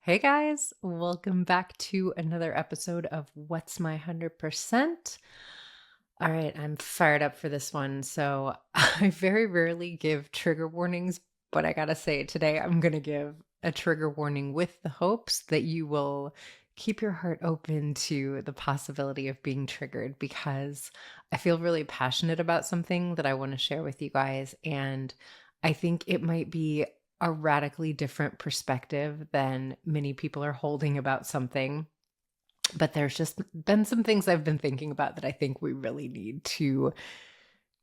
Hey guys, welcome back to another episode of What's My 100%. All right, I'm fired up for this one. So, I very rarely give trigger warnings, but I gotta say, today I'm gonna give a trigger warning with the hopes that you will keep your heart open to the possibility of being triggered because I feel really passionate about something that I want to share with you guys. And I think it might be a radically different perspective than many people are holding about something. But there's just been some things I've been thinking about that I think we really need to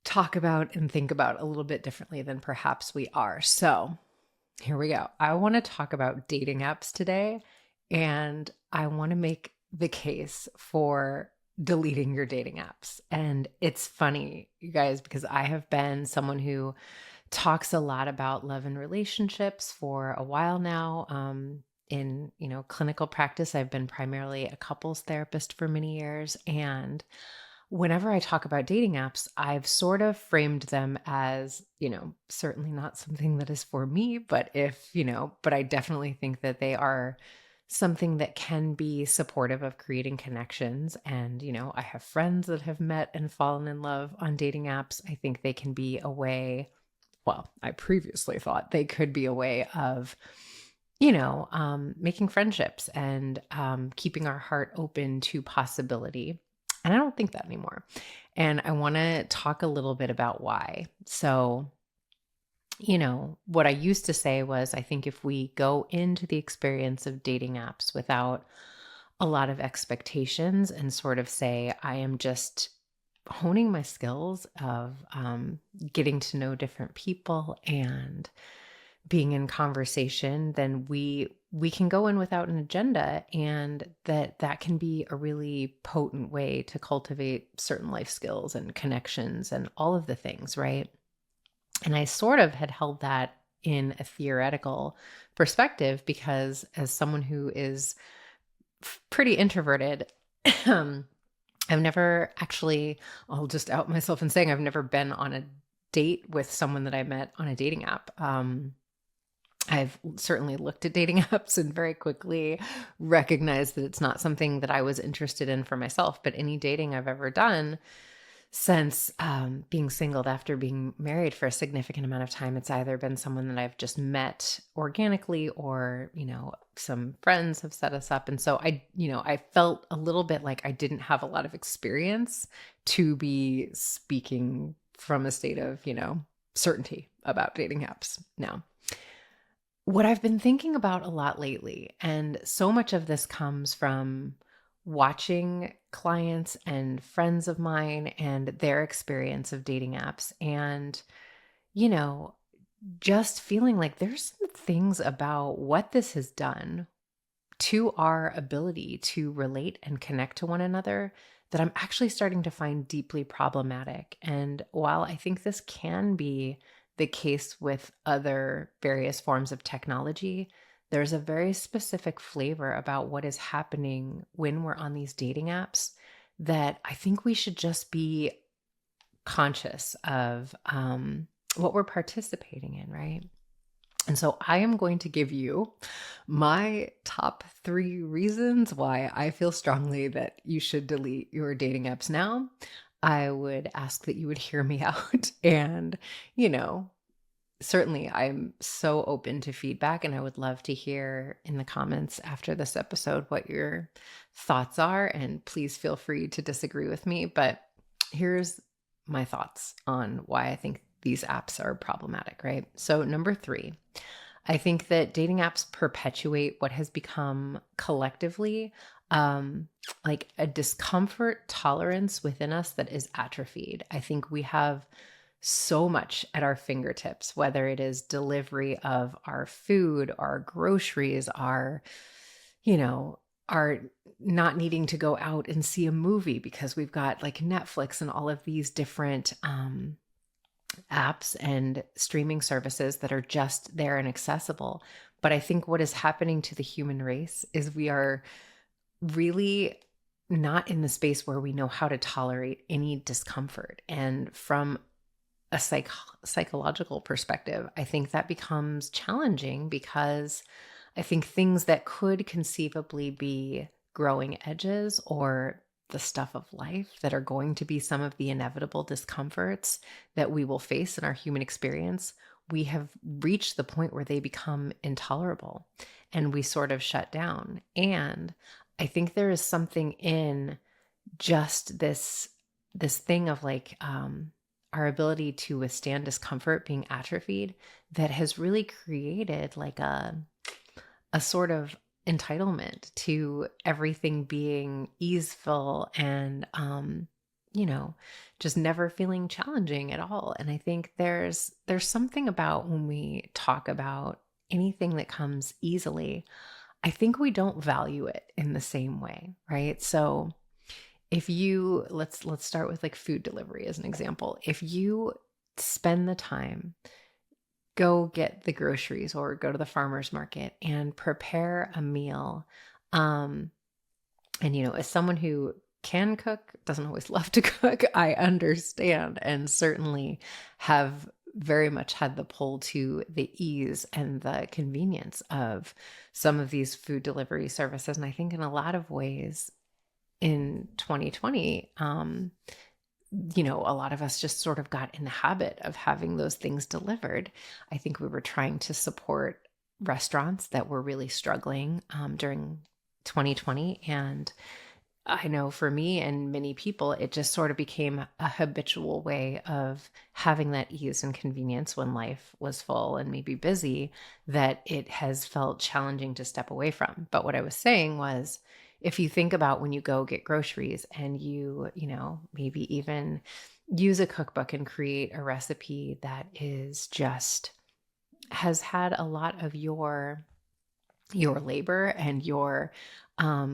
talk about and think about a little bit differently than perhaps we are. So here we go. I want to talk about dating apps today, and I want to make the case for deleting your dating apps. And it's funny, you guys, because I have been someone who talks a lot about love and relationships for a while now. In clinical practice, I've been primarily a couples therapist for many years, and whenever I talk about dating apps, I've sort of framed them as, certainly not something that is for me, but but I definitely think that they are something that can be supportive of creating connections. And, I have friends that have met and fallen in love on dating apps. I think they can be a way, well, I previously thought they could be a way of, making friendships and keeping our heart open to possibility. And I don't think that anymore. And I want to talk a little bit about why. So, what I used to say was I think if we go into the experience of dating apps without a lot of expectations and sort of say, I am just honing my skills of getting to know different people and being in conversation, then we can go in without an agenda, and that can be a really potent way to cultivate certain life skills and connections and all of the things, right? And I sort of had held that in a theoretical perspective because as someone who is pretty introverted, I've never actually, I'll just out myself in saying I've never been on a date with someone that I met on a dating app. I've certainly looked at dating apps and very quickly recognized that it's not something that I was interested in for myself. But any dating I've ever done since being singled after being married for a significant amount of time, it's either been someone that I've just met organically or, some friends have set us up. And so I felt a little bit like I didn't have a lot of experience to be speaking from a state of, certainty about dating apps now. What I've been thinking about a lot lately, and so much of this comes from watching clients and friends of mine and their experience of dating apps, and, you know, just feeling like there's some things about what this has done to our ability to relate and connect to one another that I'm actually starting to find deeply problematic. And while I think this can be the case with other various forms of technology, there's a very specific flavor about what is happening when we're on these dating apps that I think we should just be conscious of what we're participating in, right? And so I am going to give you my top 3 reasons why I feel strongly that you should delete your dating apps now. I would ask that you would hear me out. And, you know, certainly I'm so open to feedback, and I would love to hear in the comments after this episode what your thoughts are. And please feel free to disagree with me. But here's my thoughts on why I think these apps are problematic, right? So, number 3, I think that dating apps perpetuate what has become collectively like a discomfort tolerance within us that is atrophied. I think we have so much at our fingertips, whether it is delivery of our food, our groceries, our not needing to go out and see a movie because we've got like Netflix and all of these different apps and streaming services that are just there and accessible. But I think what is happening to the human race is we are really not in the space where we know how to tolerate any discomfort. And from a psychological perspective, I think that becomes challenging because I think things that could conceivably be growing edges or the stuff of life that are going to be some of the inevitable discomforts that we will face in our human experience, we have reached the point where they become intolerable and we sort of shut down. And I think there is something in just this thing of like our ability to withstand discomfort being atrophied that has really created like a sort of entitlement to everything being easeful and you know, just never feeling challenging at all. And I think there's something about when we talk about anything that comes easily, I think we don't value it in the same way, right? So if you let's start with like food delivery as an example. If you spend the time, go get the groceries or go to the farmer's market and prepare a meal, um and as someone who can cook, doesn't always love to cook, I understand and certainly have very much had the pull to the ease and the convenience of some of these food delivery services. And I think in a lot of ways in 2020, a lot of us just sort of got in the habit of having those things delivered. I think we were trying to support restaurants that were really struggling during 2020. And I know for me and many people, it just sort of became a habitual way of having that ease and convenience when life was full and maybe busy, that it has felt challenging to step away from. But what I was saying was, if you think about when you go get groceries and maybe even use a cookbook and create a recipe that is just has had a lot of your labor and your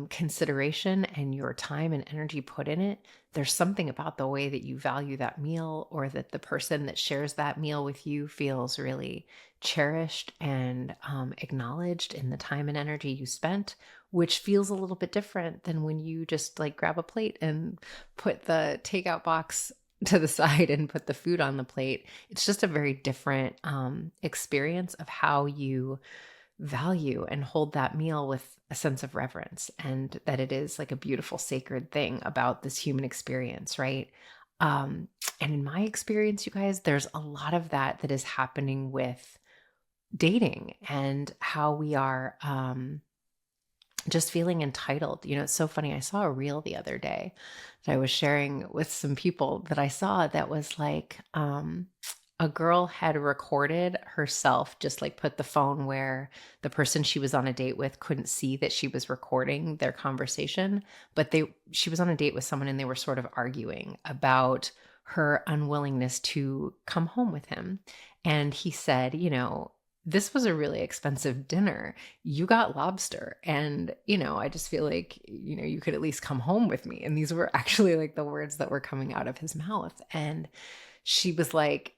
consideration and your time and energy put in it, there's something about the way that you value that meal, or that the person that shares that meal with you feels really cherished and acknowledged in the time and energy you spent, which feels a little bit different than when you just like grab a plate and put the takeout box to the side and put the food on the plate. It's just a very different experience of how you value and hold that meal with a sense of reverence, and that it is like a beautiful sacred thing about this human experience, right? And in my experience, you guys, there's a lot of that is happening with dating and how we are just feeling entitled. It's so funny. I saw a reel the other day that I was sharing with some people that I saw that was like, a girl had recorded herself, just like put the phone where the person she was on a date with couldn't see that she was recording their conversation, but she was on a date with someone and they were sort of arguing about her unwillingness to come home with him. And he said, this was a really expensive dinner. You got lobster. And, I just feel like, you could at least come home with me. And these were actually like the words that were coming out of his mouth. And she was like,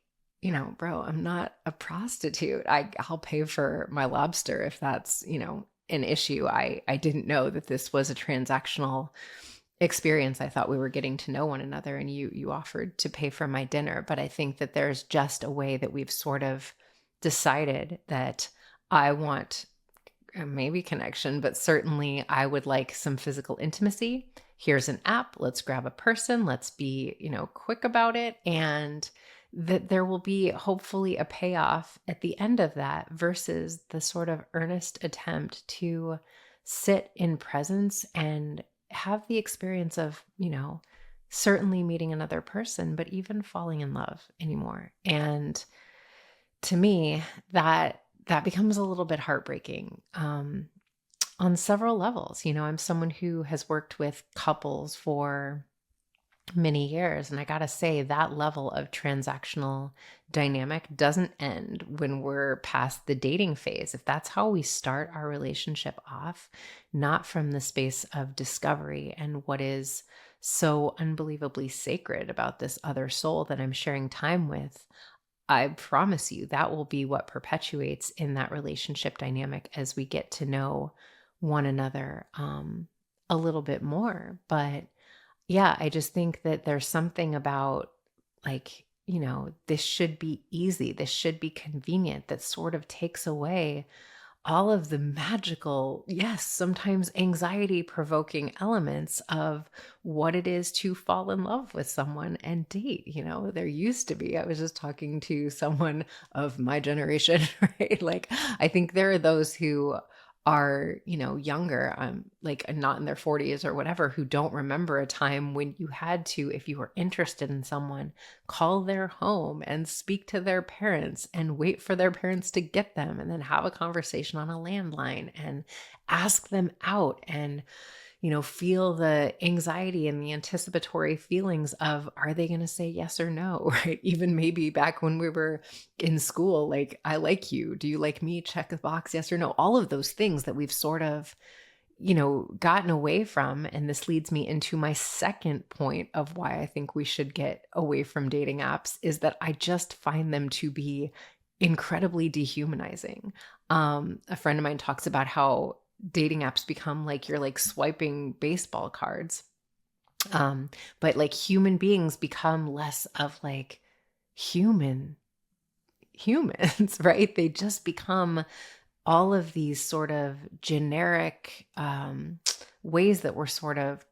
bro, I'm not a prostitute. I'll pay for my lobster if that's, an issue. I didn't know that this was a transactional experience. I thought we were getting to know one another and you offered to pay for my dinner. But I think that there's just a way that we've sort of decided that I want maybe connection, but certainly I would like some physical intimacy. Here's an app. Let's grab a person. Let's be, quick about it. And that there will be hopefully a payoff at the end of that, versus the sort of earnest attempt to sit in presence and have the experience of, certainly meeting another person, but even falling in love anymore. And to me, that becomes a little bit heartbreaking on several levels. I'm someone who has worked with couples for many years. And I got to say, that level of transactional dynamic doesn't end when we're past the dating phase. If that's how we start our relationship off, not from the space of discovery and what is so unbelievably sacred about this other soul that I'm sharing time with, I promise you that will be what perpetuates in that relationship dynamic as we get to know one another a little bit more. But yeah, I just think that there's something about like, this should be easy. This should be convenient. That sort of takes away all of the magical, yes, sometimes anxiety provoking elements of what it is to fall in love with someone and date. There used to be, I was just talking to someone of my generation, right? Like, I think there are those who are, younger, like not in their 40s or whatever, who don't remember a time when you had to, if you were interested in someone, call their home and speak to their parents and wait for their parents to get them and then have a conversation on a landline and ask them out and feel the anxiety and the anticipatory feelings of, are they going to say yes or no? Right? Even maybe back when we were in school, like, I like you. Do you like me? Check the box, yes or no. All of those things that we've sort of, gotten away from. And this leads me into my second point of why I think we should get away from dating apps is that I just find them to be incredibly dehumanizing. A friend of mine talks about how dating apps become like you're like swiping baseball cards. But like human beings become less of like humans, right? They just become all of these sort of generic ways that we're sort of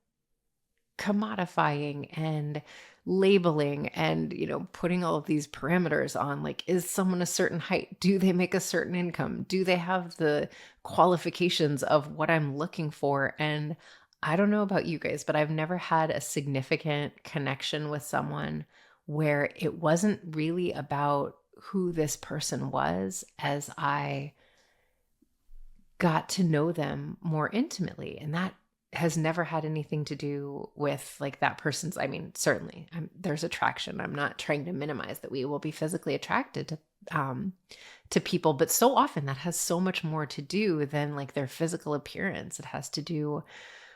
commodifying and labeling and putting all of these parameters on, like, is someone a certain height, do they make a certain income, do they have the qualifications of what I'm looking for? And I don't know about you guys, but I've never had a significant connection with someone where it wasn't really about who this person was as I got to know them more intimately. And that has never had anything to do with like that person's, I mean, certainly there's attraction. I'm not trying to minimize that we will be physically attracted to people, but so often that has so much more to do than like their physical appearance. It has to do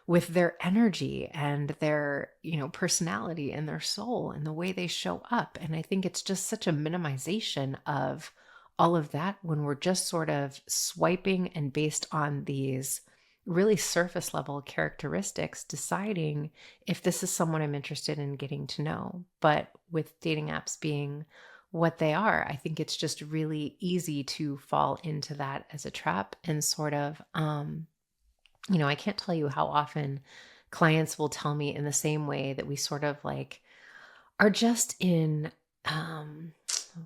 with their energy and their, personality and their soul and the way they show up. And I think it's just such a minimization of all of that when we're just sort of swiping and based on these really surface level characteristics, deciding if this is someone I'm interested in getting to know. But with dating apps being what they are, I think it's just really easy to fall into that as a trap and sort of, I can't tell you how often clients will tell me in the same way that we sort of like are just in,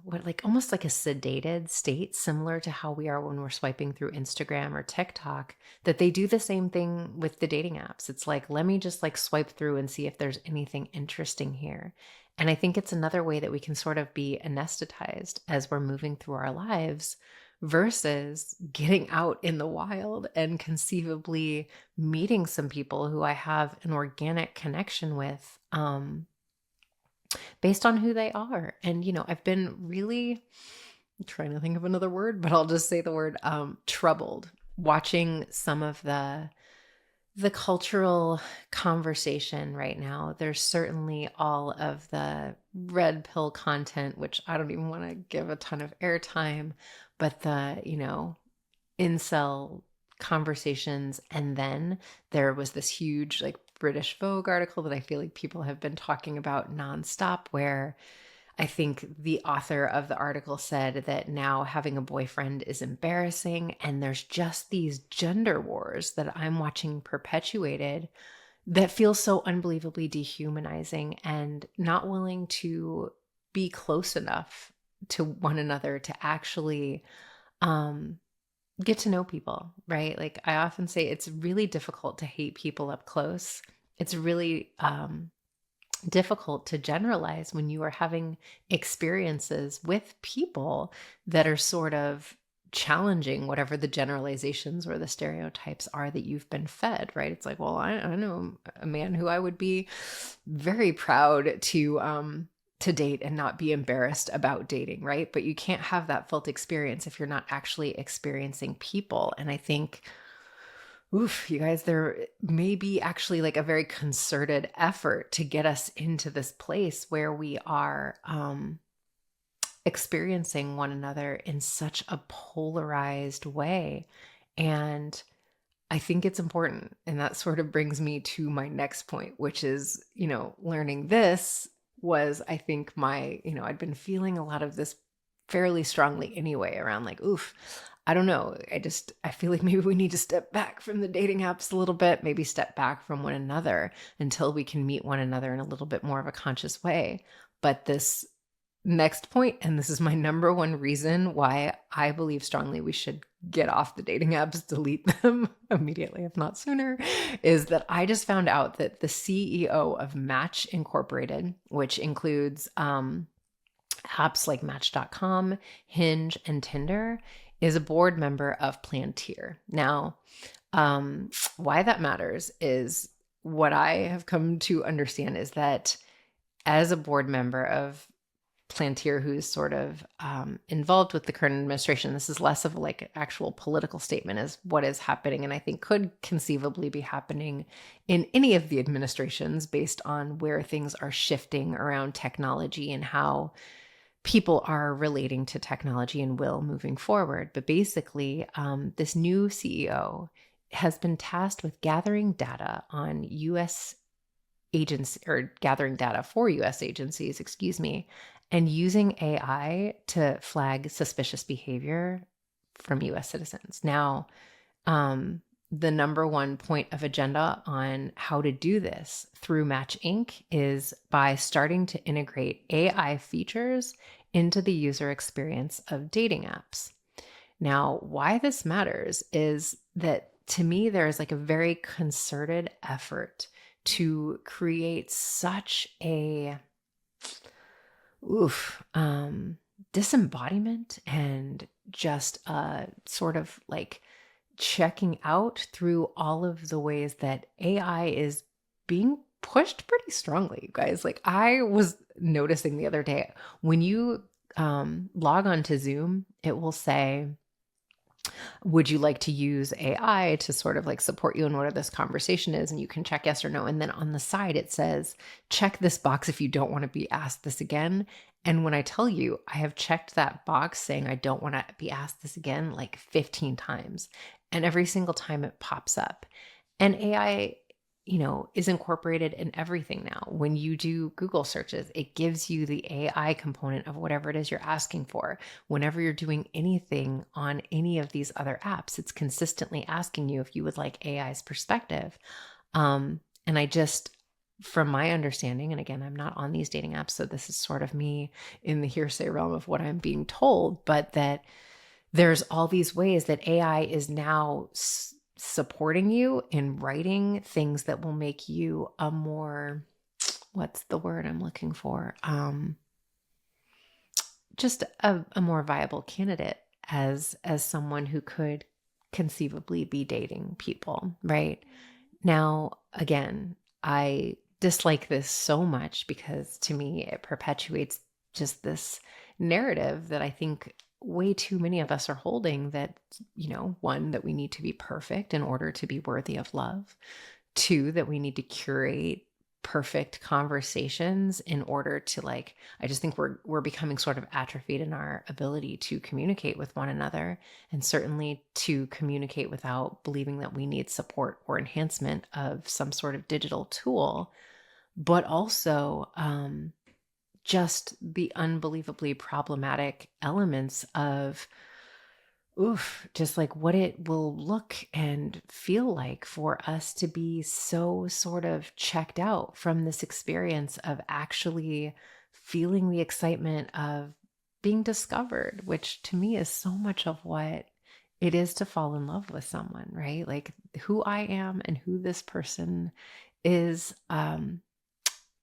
what, like almost like a sedated state, similar to how we are when we're swiping through Instagram or TikTok, that they do the same thing with the dating apps. It's like, let me just like swipe through and see if there's anything interesting here. And I think it's another way that we can sort of be anesthetized as we're moving through our lives versus getting out in the wild and conceivably meeting some people who I have an organic connection with, based on who they are. And, I've been really trying to think of another word, but I'll just say the word troubled watching some of the cultural conversation right now. There's certainly all of the red pill content, which I don't even want to give a ton of airtime, but the, incel conversations. And then there was this huge like British Vogue article that I feel like people have been talking about nonstop, where I think the author of the article said that now having a boyfriend is embarrassing. And there's just these gender wars that I'm watching perpetuated that feel so unbelievably dehumanizing and not willing to be close enough to one another to actually get to know people, right? Like I often say, it's really difficult to hate people up close. It's really difficult to generalize when you are having experiences with people that are sort of challenging whatever the generalizations or the stereotypes are that you've been fed, right? It's like, well, I know a man who I would be very proud to date and not be embarrassed about dating, right? But you can't have that felt experience if you're not actually experiencing people. And I think, oof, you guys, there may be actually like a very concerted effort to get us into this place where we are experiencing one another in such a polarized way. And I think it's important. And that sort of brings me to my next point, which is, learning this was, I think, I'd been feeling a lot of this fairly strongly anyway around like, oof, I don't know. I feel like maybe we need to step back from the dating apps a little bit, maybe step back from one another until we can meet one another in a little bit more of a conscious way. But this next point, and this is my number one reason why I believe strongly we should get off the dating apps, delete them immediately, if not sooner, is that I just found out that the CEO of Match Incorporated, which includes apps like Match.com, Hinge, and Tinder, is a board member of Plantier. Now, why that matters is what I have come to understand is that as a board member of Plantier, who's sort of involved with the current administration, this is less of like an actual political statement as what is happening, and I think could conceivably be happening in any of the administrations based on where things are shifting around technology and how people are relating to technology and will moving forward. But basically, this new CEO has been tasked with gathering data on U.S. agency or gathering data for U.S. agencies, and using AI to flag suspicious behavior from U.S. citizens. Now, the number one point of agenda on how to do this through Match Inc. is by starting to integrate AI features into the user experience of dating apps. Now, why this matters is that to me, there is like a very concerted effort to create such a disembodiment and just sort of like checking out through all of the ways that AI is being pushed pretty strongly, you guys. Like I was noticing the other day, when you log on to Zoom, it will say, would you like to use AI to sort of like support you in whatever this conversation is? And you can check yes or no. And then on the side, it says, check this box if you don't want to be asked this again. And when I tell you, I have checked that box saying I don't want to be asked this again like 15 times. And every single time it pops up. And AI, is incorporated in everything now. When you do Google searches, it gives you the AI component of whatever it is you're asking for. Whenever you're doing anything on any of these other apps, it's consistently asking you if you would like AI's perspective. And I just, from my understanding, and again, I'm not on these dating apps, so this is sort of me in the hearsay realm of what I'm being told, but that there's all these ways that AI is now supporting you in writing things that will make you a more, what's the word I'm looking for? Just a more viable candidate as someone who could conceivably be dating people, right? Now, again, I dislike this so much because to me, it perpetuates just this narrative that I think way too many of us are holding, that, one, that we need to be perfect in order to be worthy of love. Two, that we need to curate perfect conversations in order to I just think we're becoming sort of atrophied in our ability to communicate with one another, and certainly to communicate without believing that we need support or enhancement of some sort of digital tool, but also, just the unbelievably problematic elements of, just like what it will look and feel like for us to be so sort of checked out from this experience of actually feeling the excitement of being discovered, which to me is so much of what it is to fall in love with someone, right? Like who I am and who this person is,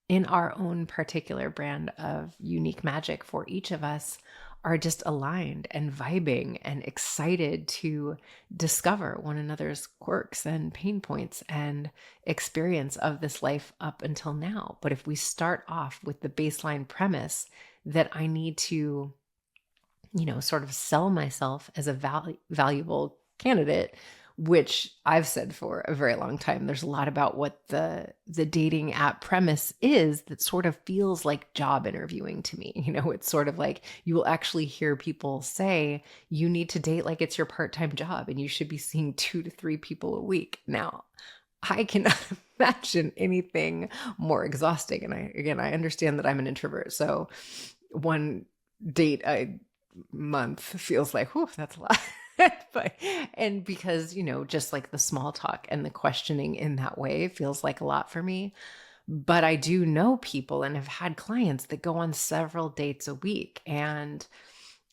in our own particular brand of unique magic for each of us, are just aligned and vibing and excited to discover one another's quirks and pain points and experience of this life up until now. But if we start off with the baseline premise that I need to, sort of sell myself as a valuable candidate, which I've said for a very long time, there's a lot about what the dating app premise is that sort of feels like job interviewing to me. It's sort of like you will actually hear people say you need to date like it's your part-time job and you should be seeing 2 to 3 people a week. Now, I cannot imagine anything more exhausting. And I understand that I'm an introvert. So one date a month feels like, whew, that's a lot. But and because, just like the small talk and the questioning in that way feels like a lot for me. But I do know people and have had clients that go on several dates a week. And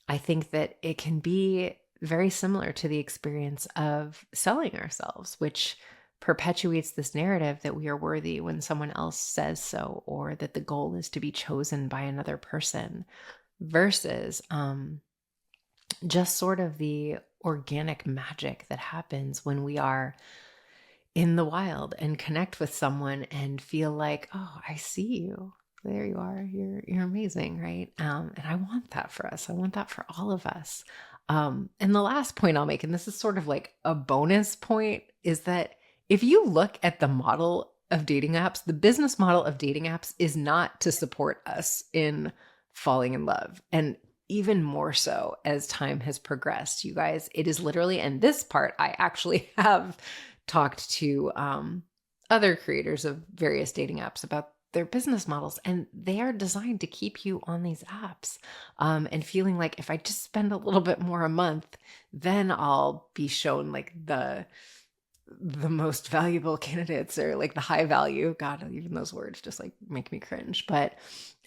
I think that it can be very similar to the experience of selling ourselves, which perpetuates this narrative that we are worthy when someone else says so, or that the goal is to be chosen by another person, versus just sort of the organic magic that happens when we are in the wild and connect with someone and feel like, oh, I see you. There you are. You're amazing, right? And I want that for us. I want that for all of us. And the last point I'll make, and this is sort of like a bonus point, is that if you look at the model of dating apps, the business model of dating apps is not to support us in falling in love. And even more so as time has progressed, you guys, it is literally, and this part I actually have talked to other creators of various dating apps about their business models, and they are designed to keep you on these apps and feeling like if I just spend a little bit more a month, then I'll be shown like the most valuable candidates, or like the high value. God, even those words just like make me cringe. But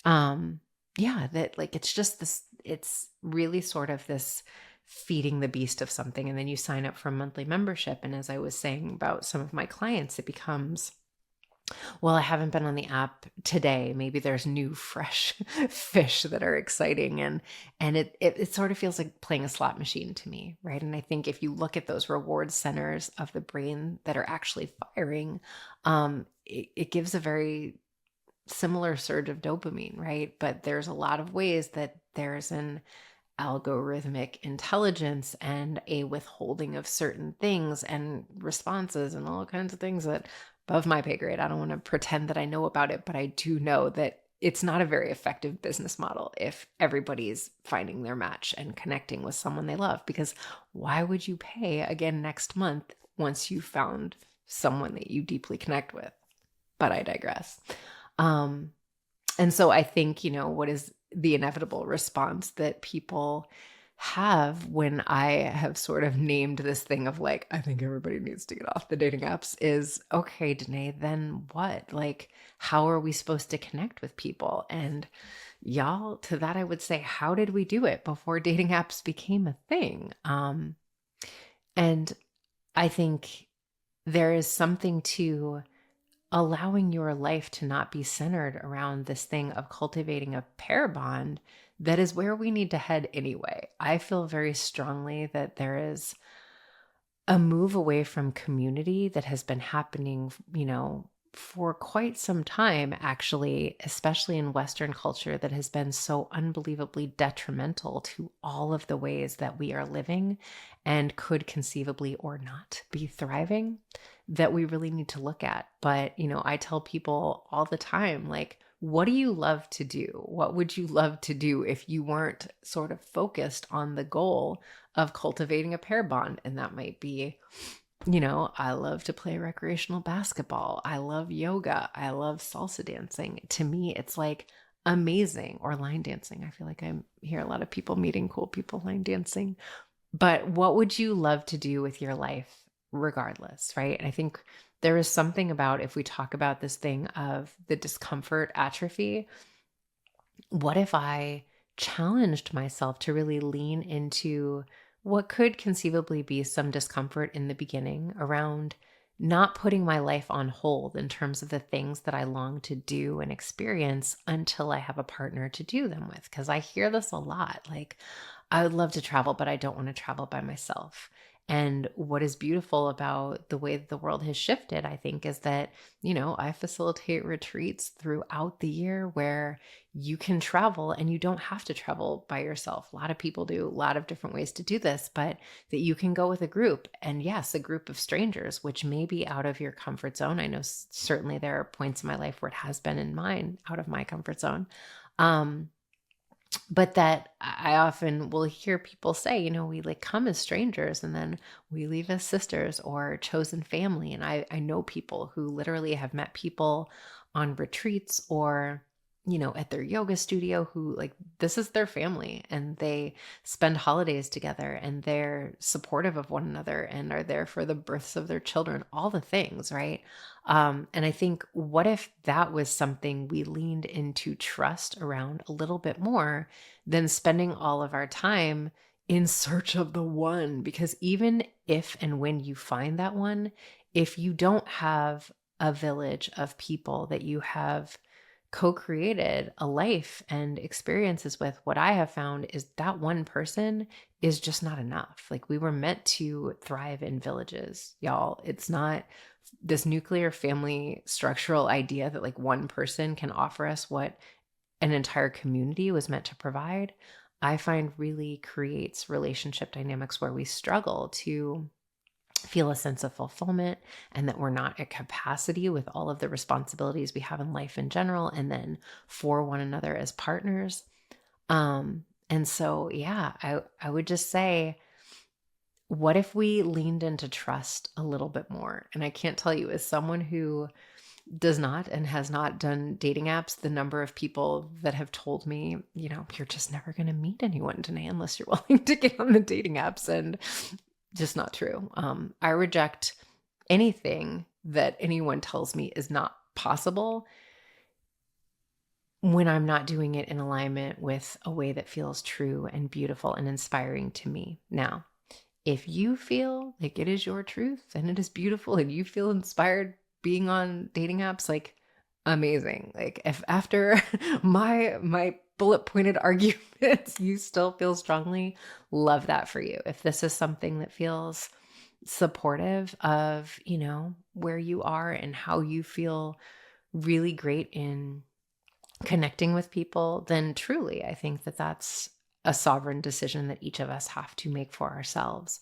yeah, that like it's just this, it's really sort of this feeding the beast of something. And then you sign up for a monthly membership. And as I was saying about some of my clients, it becomes, well, I haven't been on the app today. Maybe there's new fresh fish that are exciting. And it sort of feels like playing a slot machine to me, right? And I think if you look at those reward centers of the brain that are actually firing, it gives a very similar surge of dopamine, right? But there's a lot of ways that there's an algorithmic intelligence and a withholding of certain things and responses and all kinds of things that above my pay grade. I don't want to pretend that I know about it, but I do know that it's not a very effective business model if everybody's finding their match and connecting with someone they love, because why would you pay again next month once you found someone that you deeply connect with? But I digress. And so I think, what is the inevitable response that people have when I have sort of named this thing of like, I think everybody needs to get off the dating apps is, okay, Dené, then what? Like, how are we supposed to connect with people? And y'all, to that, I would say, how did we do it before dating apps became a thing? And I think there is something to allowing your life to not be centered around this thing of cultivating a pair bond that is where we need to head anyway. I feel very strongly that there is a move away from community that has been happening, for quite some time, actually, especially in Western culture, that has been so unbelievably detrimental to all of the ways that we are living and could conceivably or not be thriving, that we really need to look at. But, I tell people all the time, like, what do you love to do? What would you love to do if you weren't sort of focused on the goal of cultivating a pair bond? And that might be, I love to play recreational basketball. I love yoga. I love salsa dancing. To me, it's like amazing. Or line dancing. I feel like I hear a lot of people meeting cool people line dancing. But what would you love to do with your life regardless, right? And I think there is something about, if we talk about this thing of the discomfort atrophy, what if I challenged myself to really lean into what could conceivably be some discomfort in the beginning around not putting my life on hold in terms of the things that I long to do and experience until I have a partner to do them with? Because I hear this a lot. Like, I would love to travel, but I don't want to travel by myself. And what is beautiful about the way that the world has shifted, I think, is that, I facilitate retreats throughout the year where you can travel and you don't have to travel by yourself. A lot of people do a lot of different ways to do this, but that you can go with a group, and yes, a group of strangers, which may be out of your comfort zone. I know certainly there are points in my life where it has been in mine out of my comfort zone. But that I often will hear people say, we like come as strangers and then we leave as sisters or chosen family. And I know people who literally have met people on retreats or at their yoga studio who like this is their family and they spend holidays together and they're supportive of one another and are there for the births of their children, all the things, right? And I think what if that was something we leaned into trust around a little bit more than spending all of our time in search of the one? Because even if and when you find that one, if you don't have a village of people that you have co-created a life and experiences with, what I have found is that one person is just not enough. Like we were meant to thrive in villages, y'all. It's not this nuclear family structural idea that like one person can offer us what an entire community was meant to provide. I find really creates relationship dynamics where we struggle to feel a sense of fulfillment and that we're not at capacity with all of the responsibilities we have in life in general and then for one another as partners. And so, yeah, I would just say, what if we leaned into trust a little bit more? And I can't tell you, as someone who does not and has not done dating apps, the number of people that have told me, you're just never going to meet anyone, Danae, unless you're willing to get on the dating apps. And just not true. I reject anything that anyone tells me is not possible when I'm not doing it in alignment with a way that feels true and beautiful and inspiring to me. Now, if you feel like it is your truth and it is beautiful and you feel inspired being on dating apps, like amazing. Like if after my bullet pointed arguments, you still feel strongly, love that for you. If this is something that feels supportive of, where you are and how you feel really great in connecting with people, then truly, I think that that's a sovereign decision that each of us have to make for ourselves.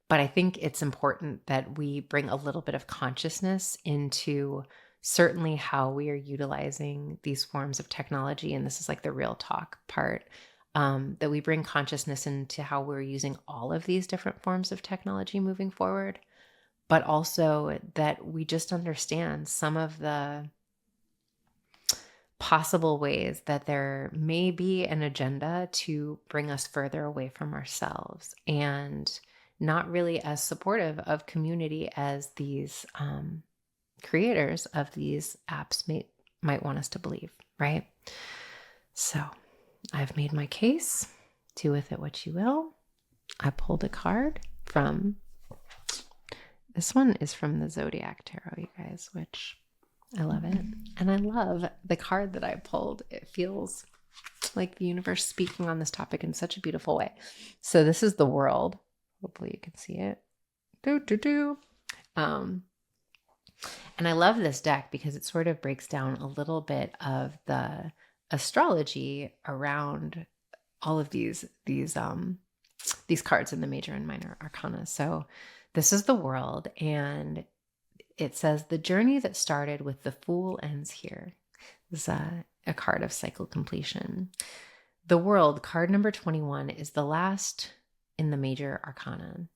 But I think it's important that we bring a little bit of consciousness into certainly how we are utilizing these forms of technology. And this is like the real talk part, that we bring consciousness into how we're using all of these different forms of technology moving forward, but also that we just understand some of the possible ways that there may be an agenda to bring us further away from ourselves and not really as supportive of community as these creators of these apps might want us to believe, right? So I've made my case. Do with it what you will. I pulled a card from, this one is from the Zodiac Tarot, you guys, which I love it. And I love the card that I pulled. It feels like the universe speaking on this topic in such a beautiful way. So this is the World. Hopefully you can see it. And I love this deck because it sort of breaks down a little bit of the astrology around all of these cards in the major and minor arcana. So this is the World, and it says the journey that started with the Fool ends here. This is a card of cycle completion. The World, card number 21, is the last in the major arcana.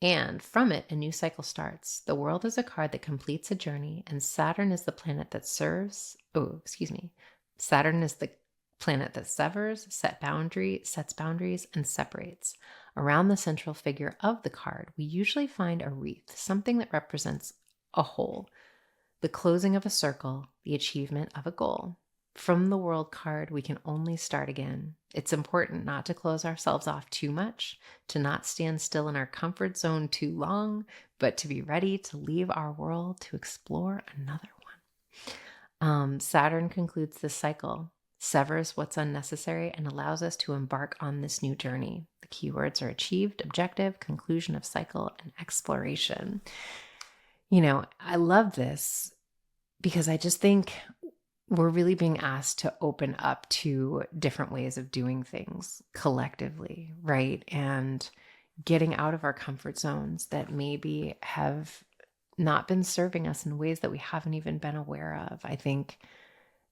And from it, a new cycle starts. The World is a card that completes a journey, and Saturn is the planet that Saturn is the planet that severs, sets boundaries, and separates. Around the central figure of the card, we usually find a wreath, something that represents a whole, the closing of a circle, the achievement of a goal. From the World card, we can only start again. It's important not to close ourselves off too much, to not stand still in our comfort zone too long, but to be ready to leave our world to explore another one. Saturn concludes this cycle, severs what's unnecessary, and allows us to embark on this new journey. The keywords are achieved, objective, conclusion of cycle, and exploration. I love this because I just think we're really being asked to open up to different ways of doing things collectively, right? And getting out of our comfort zones that maybe have not been serving us in ways that we haven't even been aware of. I think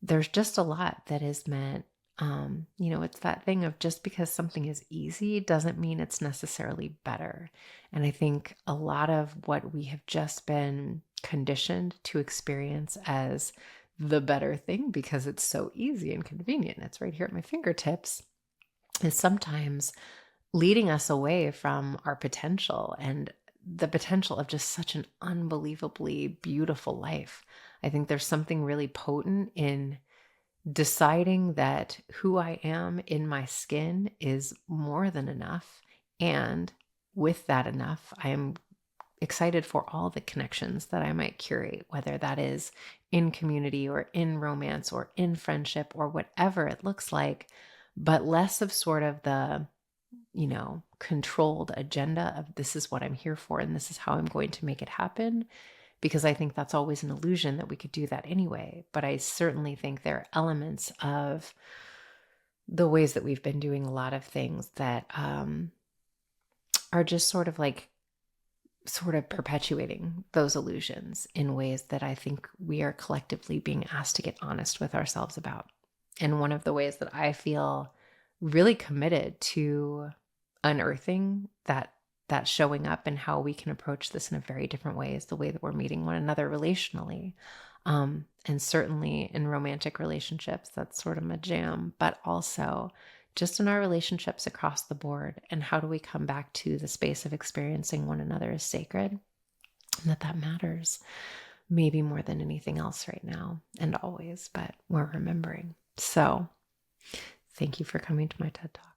there's just a lot that is meant, it's that thing of just because something is easy doesn't mean it's necessarily better. And I think a lot of what we have just been conditioned to experience as the better thing, because it's so easy and convenient, it's right here at my fingertips, is sometimes leading us away from our potential and the potential of just such an unbelievably beautiful life. I think there's something really potent in deciding that who I am in my skin is more than enough. And with that enough, I am excited for all the connections that I might curate, whether that is in community or in romance or in friendship or whatever it looks like, but less of sort of the, controlled agenda of this is what I'm here for and this is how I'm going to make it happen. Because I think that's always an illusion that we could do that anyway. But I certainly think there are elements of the ways that we've been doing a lot of things that are just sort of perpetuating those illusions in ways that I think we are collectively being asked to get honest with ourselves about. And one of the ways that I feel really committed to unearthing that showing up and how we can approach this in a very different way is the way that we're meeting one another relationally. And certainly in romantic relationships, that's sort of my jam, but also just in our relationships across the board. And how do we come back to the space of experiencing one another as sacred, and that matters maybe more than anything else right now and always, but we're remembering. So thank you for coming to my TED Talk.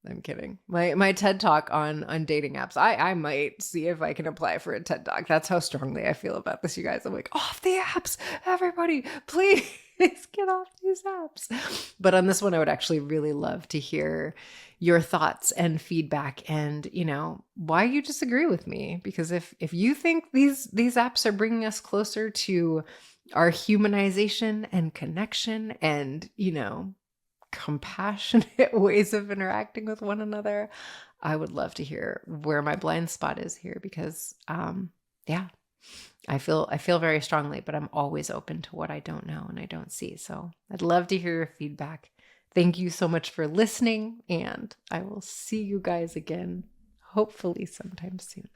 I'm kidding. My TED Talk on dating apps. I might see if I can apply for a TED Talk. That's how strongly I feel about this, you guys. I'm like, off the apps, everybody, please get off these apps. But on this one, I would actually really love to hear your thoughts and feedback and, why you disagree with me. Because if you think these apps are bringing us closer to our humanization and connection and, compassionate ways of interacting with one another, I would love to hear where my blind spot is here, because I feel very strongly, but I'm always open to what I don't know and I don't see. So I'd love to hear your feedback. Thank you so much for listening, and I will see you guys again, hopefully sometime soon.